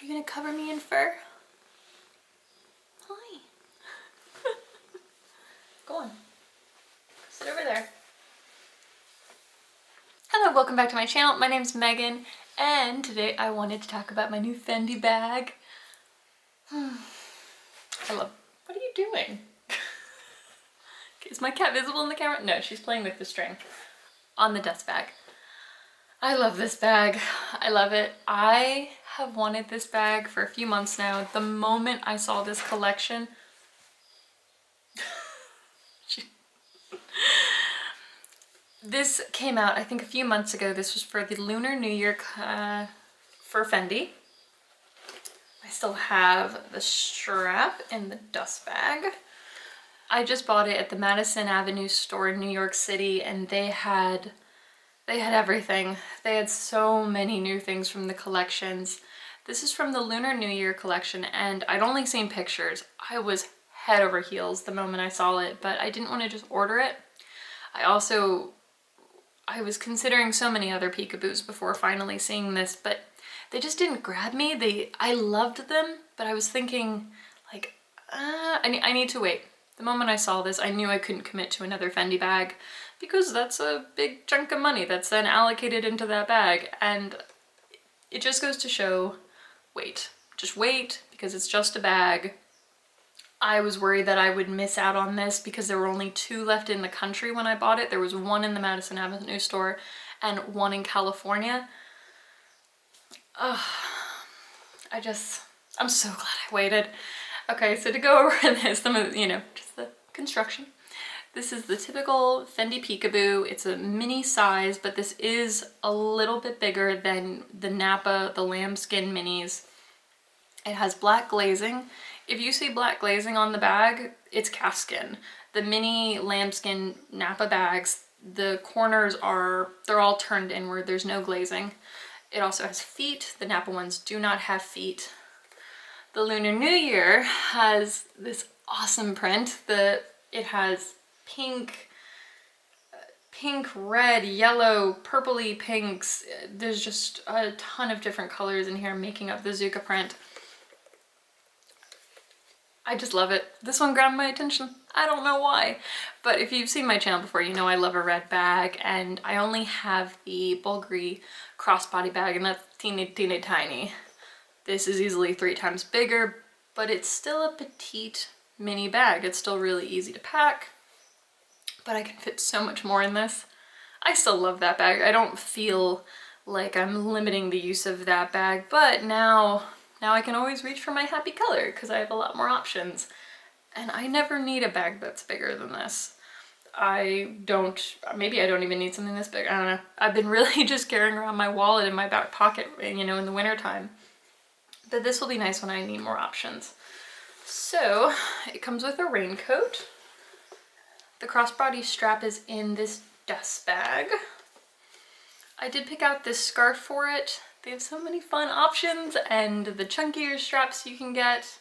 you gonna cover me in fur? Hi. Go on. Sit over there. Hello, welcome back to my channel. My name's Megan, and today I wanted to talk about my new Fendi bag. What are you doing? Is my cat visible in the camera? No, she's playing with the string on the dust bag. I love this bag. I love it. I have wanted this bag for a few months now. The moment I saw this collection, this came out I think a few months ago. This was for the Lunar New Year for Fendi. I still have the strap in the dust bag. I just bought it at the Madison Avenue store in New York City, and they had everything. They had so many new things from the collections. This is from the Lunar New Year collection, and I'd only seen pictures. I was head over heels the moment I saw it, but I didn't want to just order it. I was considering so many other peekaboos before finally seeing this, but they just didn't grab me. I loved them, but I was thinking like, I need to wait. The moment I saw this, I knew I couldn't commit to another Fendi bag because that's a big chunk of money that's then allocated into that bag, and it just goes to show, wait. Just wait, because it's just a bag. I was worried that I would miss out on this because there were only 2 left in the country when I bought it. There was 1 in the Madison Avenue store and 1 in California. I'm so glad I waited. Okay, so to go over this, some of, just the construction. This is the typical Fendi Peekaboo. It's a mini size, but this is a little bit bigger than the Napa, the lambskin minis. It has black glazing. If you see black glazing on the bag, it's calfskin. The mini lambskin Napa bags, the corners they're all turned inward. There's no glazing. It also has feet. The Napa ones do not have feet. The Lunar New Year has this awesome print. It has pink, red, yellow, purpley pinks. There's just a ton of different colors in here making up the Zuka print. I just love it. This one grabbed my attention. I don't know why, but if you've seen my channel before, you know I love a red bag, and I only have the Bulgari crossbody bag, and that's teeny tiny. This is easily 3 times bigger, but it's still a petite mini bag. It's still really easy to pack, but I can fit so much more in this. I still love that bag. I don't feel like I'm limiting the use of that bag, but now I can always reach for my happy color because I have a lot more options. And I never need a bag that's bigger than this. Maybe I don't even need something this big. I don't know. I've been really just carrying around my wallet in my back pocket, in the winter time. But this will be nice when I need more options. So it comes with a raincoat. The crossbody strap is in this dust bag. I did pick out this scarf for it. They have so many fun options, and the chunkier straps you can get.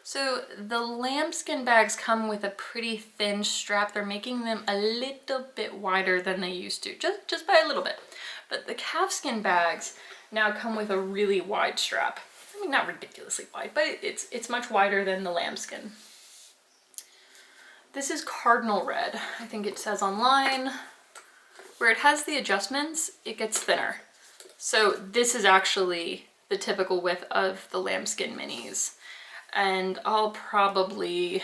So the lambskin bags come with a pretty thin strap. They're making them a little bit wider than they used to, just by a little bit. But the calfskin bags now come with a really wide strap. I mean, not ridiculously wide, but it's much wider than the lambskin. This is Cardinal red. I think it says online. Where it has the adjustments, it gets thinner. So this is actually the typical width of the lambskin minis. And I'll probably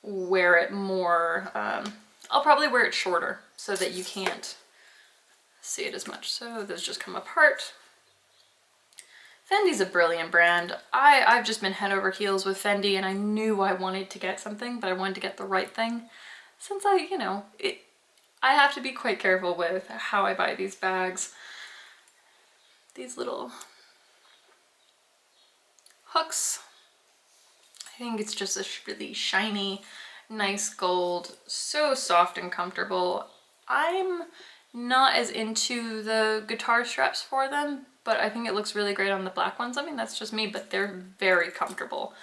wear it more, I'll probably wear it shorter so that you can't see it as much. So those just come apart. Fendi's a brilliant brand. I've just been head over heels with Fendi, and I knew I wanted to get something, but I wanted to get the right thing. Since I have to be quite careful with how I buy these bags. These little hooks. I think it's just a really shiny, nice gold. So soft and comfortable. I'm not as into the guitar straps for them, but I think it looks really great on the black ones. I mean, that's just me, but they're very comfortable.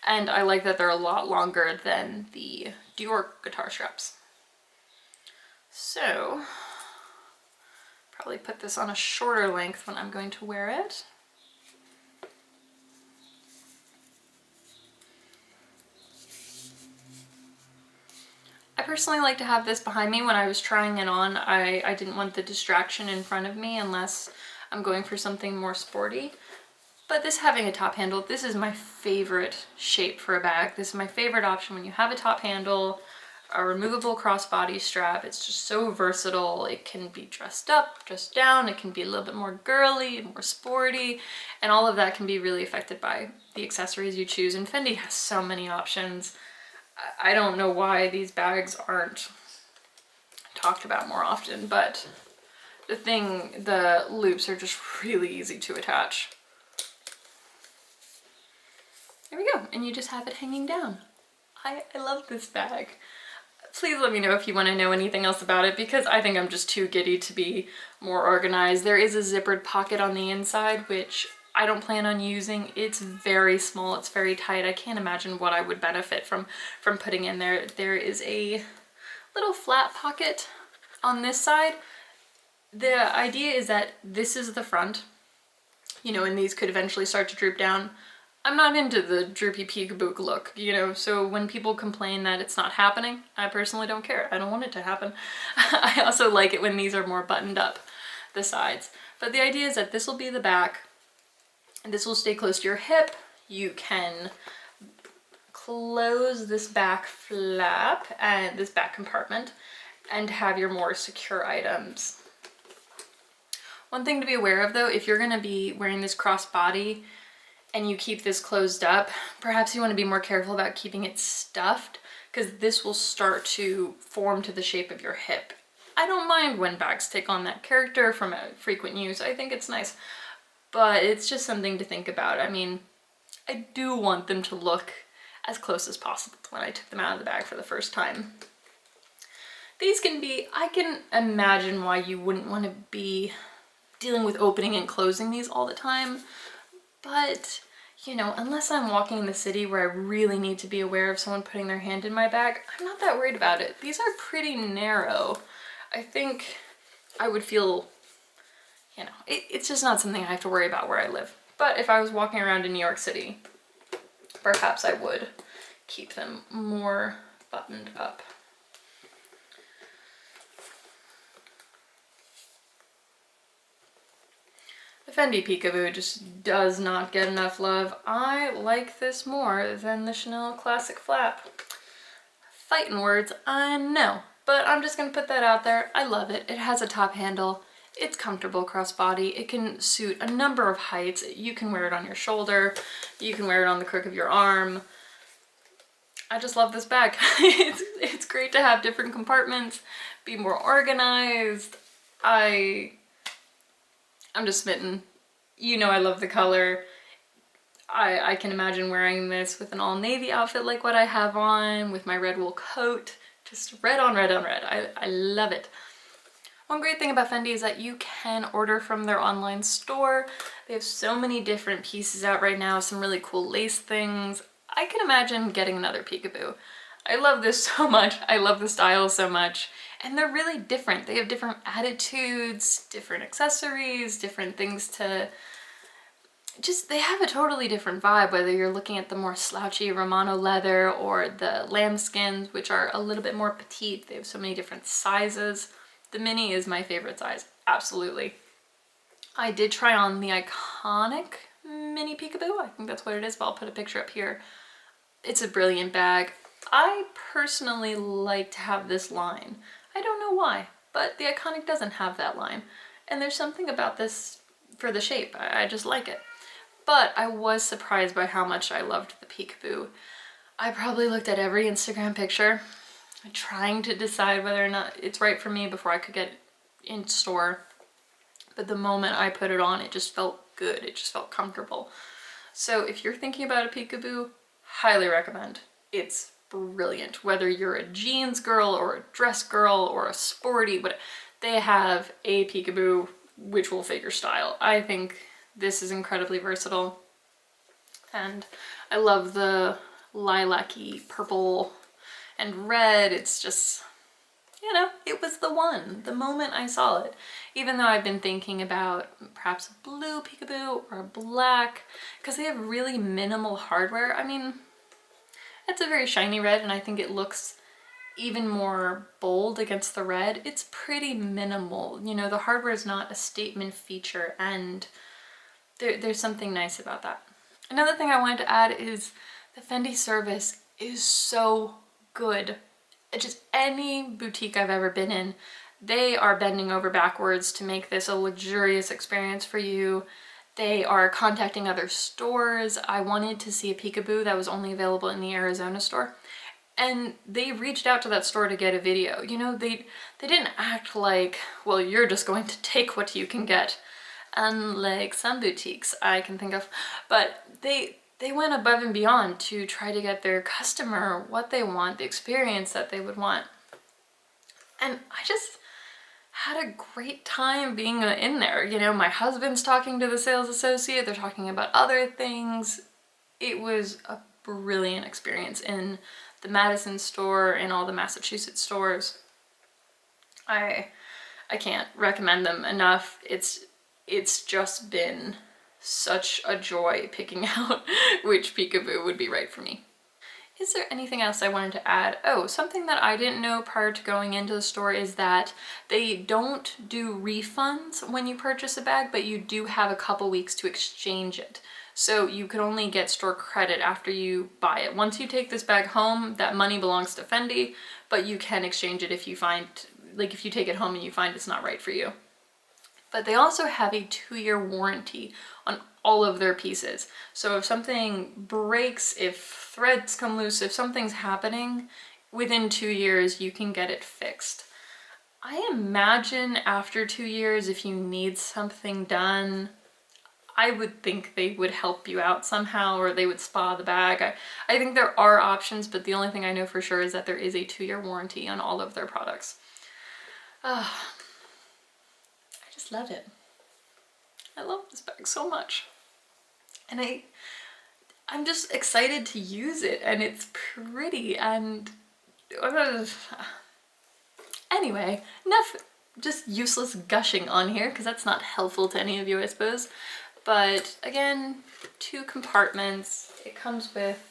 And I like that they're a lot longer than the Dior guitar straps. So, probably put this on a shorter length when I'm going to wear it. personally like to have this behind me when I was trying it on. I didn't want the distraction in front of me unless I'm going for something more sporty. But this having a top handle, this is my favorite shape for a bag. This is my favorite option when you have a top handle, a removable crossbody strap. It's just so versatile. It can be dressed up, dressed down. It can be a little bit more girly and more sporty, and all of that can be really affected by the accessories you choose. And Fendi has so many options. I don't know why these bags aren't talked about more often, but the loops are just really easy to attach. There we go, and you just have it hanging down. I love this bag. Please let me know if you want to know anything else about it, because I think I'm just too giddy to be more organized. There is a zippered pocket on the inside, which I don't plan on using. It's very small, it's very tight. I can't imagine what I would benefit from putting in there. There is a little flat pocket on this side. The idea is that this is the front, you know, and these could eventually start to droop down. I'm not into the droopy peekaboo look, you know, so when people complain that it's not happening, I personally don't care. I don't want it to happen. I also like it when these are more buttoned up, the sides. But the idea is that this will be the back, and this will stay close to your hip. You can close this back flap and this back compartment and have your more secure items. One thing to be aware of though, if you're gonna be wearing this crossbody and you keep this closed up, perhaps you want to be more careful about keeping it stuffed, because this will start to form to the shape of your hip. I don't mind when bags take on that character from a frequent use. I think it's nice, but it's just something to think about. I mean, I do want them to look as close as possible to when I took them out of the bag for the first time. These can be, I can imagine why you wouldn't want to be dealing with opening and closing these all the time. But, you know, unless I'm walking in the city where I really need to be aware of someone putting their hand in my bag, I'm not that worried about it. These are pretty narrow. I think I would feel, you know, it's just not something I have to worry about where I live. But if I was walking around in New York City, perhaps I would keep them more buttoned up. The Fendi Peekaboo just does not get enough love. I like this more than the Chanel Classic Flap. Fighting words, I know, but I'm just gonna put that out there. I love it. It has a top handle. It's comfortable crossbody. It can suit a number of heights. You can wear it on your shoulder. You can wear it on the crook of your arm. I just love this bag. It's great to have different compartments, be more organized. I'm just smitten. You know I love the color. I can imagine wearing this with an all navy outfit like what I have on, with my red wool coat. Just red on red on red. I love it. One great thing about Fendi is that you can order from their online store. They have so many different pieces out right now, some really cool lace things. I can imagine getting another peekaboo. I love this so much. I love the style so much. And they're really different. They have different attitudes, different accessories, different things to just, they have a totally different vibe, whether you're looking at the more slouchy Romano leather or the lambskins, which are a little bit more petite. They have so many different sizes. The mini is my favorite size, absolutely. I did try on the iconic Mini Peekaboo. I think that's what it is, but I'll put a picture up here. It's a brilliant bag. I personally like to have this line. I don't know why, but the iconic doesn't have that line. And there's something about this for the shape. I just like it. But I was surprised by how much I loved the Peekaboo. I probably looked at every Instagram picture, trying to decide whether or not it's right for me before I could get it in store. But the moment I put it on, it just felt good. It just felt comfortable. So if you're thinking about a Peekaboo, highly recommend. It's brilliant. Whether you're a jeans girl or a dress girl or a sporty, but they have a Peekaboo which will fit your style. I think this is incredibly versatile, and I love the lilac-y purple and red. It's just, you know, it was the one the moment I saw it. Even though I've been thinking about perhaps a blue Peekaboo or a black, because they have really minimal hardware. I mean, it's a very shiny red, and I think it looks even more bold against the red. It's pretty minimal. You know, the hardware is not a statement feature, and there's something nice about that. Another thing I wanted to add is the Fendi service is so good. Just any boutique I've ever been in, they are bending over backwards to make this a luxurious experience for you. They are contacting other stores. I wanted to see a Peekaboo that was only available in the Arizona store, and they reached out to that store to get a video. You know, they didn't act like, well, you're just going to take what you can get, unlike some boutiques I can think of, but they went above and beyond to try to get their customer what they want, the experience that they would want. And I just had a great time being in there. You know, my husband's talking to the sales associate, they're talking about other things. It was a brilliant experience in the Madison store and all the Massachusetts stores. I can't recommend them enough. It's just been such a joy picking out which Peekaboo would be right for me. Is there anything else I wanted to add? Oh, something that I didn't know prior to going into the store is that they don't do refunds when you purchase a bag, but you do have a couple weeks to exchange it. So you can only get store credit after you buy it. Once you take this bag home, that money belongs to Fendi, but you can exchange it if you find, like if you take it home and you find it's not right for you. But they also have a 2-year warranty on all of their pieces. So if something breaks, if threads come loose, if something's happening, within 2 years you can get it fixed. I imagine after 2 years, if you need something done, I would think they would help you out somehow, or they would spa the bag. I think there are options, but the only thing I know for sure is that there is a 2-year warranty on all of their products. I just love it. I love this bag so much. And I'm just excited to use it, and it's pretty, and anyway, enough just useless gushing on here, because that's not helpful to any of you, I suppose. But again, 2 compartments. It comes with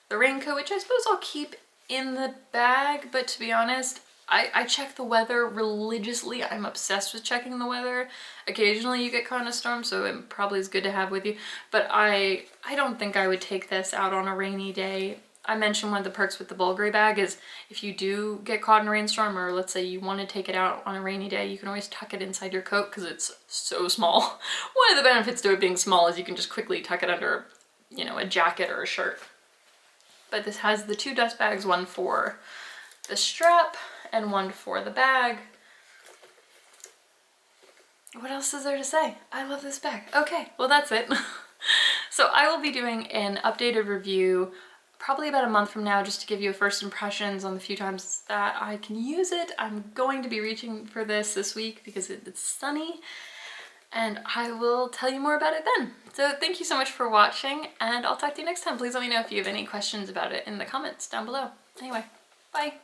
the raincoat, which I suppose I'll keep in the bag, but to be honest, I check the weather religiously. I'm obsessed with checking the weather. Occasionally you get caught in a storm, so it probably is good to have with you. But I don't think I would take this out on a rainy day. I mentioned one of the perks with the Bulgari bag is if you do get caught in a rainstorm, or let's say you want to take it out on a rainy day, you can always tuck it inside your coat because it's so small. One of the benefits to it being small is you can just quickly tuck it under, you know, a jacket or a shirt. But this has the 2 dust bags, one for the strap and one for the bag. What else is there to say? I love this bag. Okay, well that's it. So I will be doing an updated review probably about a month from now, just to give you a first impressions on the few times that I can use it. I'm going to be reaching for this week because it's sunny, and I will tell you more about it then. So thank you so much for watching, and I'll talk to you next time. Please let me know if you have any questions about it in the comments down below. Anyway, bye.